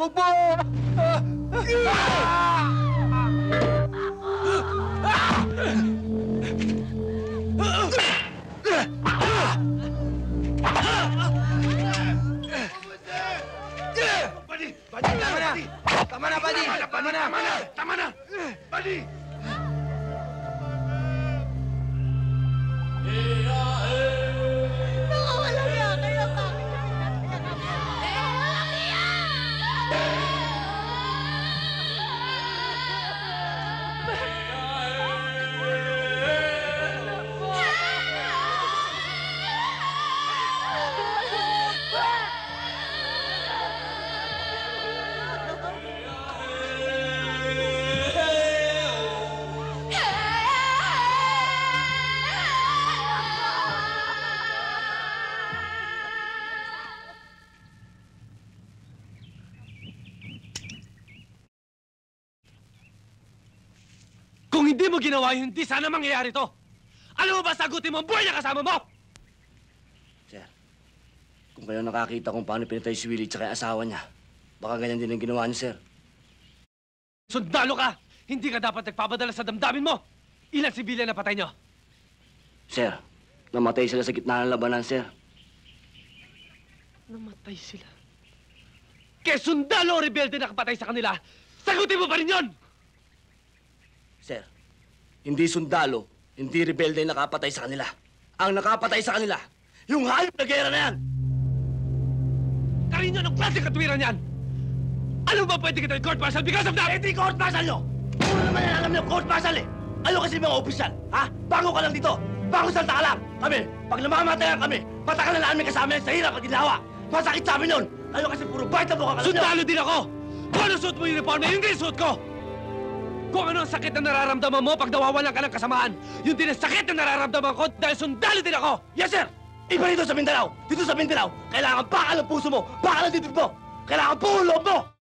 Huwag mo! Buddy! Tama na! Tama na, Buddy! Tama na! Tama na! Buddy! Nakawala niya kayo! Bakit kami Kung hindi mo ginawa yun, hindi sana mangyayari to. Alam mo ba, sagutin mo ang buhay na kasama mo? Sir, kung kayo nakakita kung paano pinatay si Willie tsaka yung asawa niya, baka ganyan din ang ginawa niyo, sir. Sundalo ka! Hindi ka dapat nagpapadala sa damdamin mo! Ilan sibilyan na patay nyo? Sir, namatay sila sa gitna ng labanan, sir. Namatay sila. Kaya sundalo o rebelde na kapatay sa kanila, sagutin mo pa rin yun! Sir, hindi sundalo, hindi rebelde ang nakapatay sa kanila. Ang nakapatay sa kanila, yung hayop na gera na yan! Karin yun ang klase katwiran yan! Alam mo ba pwede kita i-court martial because of that? Hindi court martial nyo! Puro naman yan alam nyo, court martial eh! Ano kasi mga opisyal, ha? Bago ka lang dito! Bago salta ka lang! Kami, pag namamatayan kami, patakan na namin kasama yan sa hirap at ginawa! Masakit sa amin yun! Ano kasi puro bite na buka ka lang nyo! Sundalo din ako! Kung ano suot mo yung uniform na yun din suot ko! Kung ano ang sakit na nararamdaman mo pag nawawalan ka ng kasamaan, yun din ang sakit na nararamdaman ko dahil sundalo din ako! Yes, sir! Iba dito sa Mindanao! Dito sa Mindanao, kailangan bakal ang puso mo! Bakal ang dibdib mo! Kailangan buong loob mo!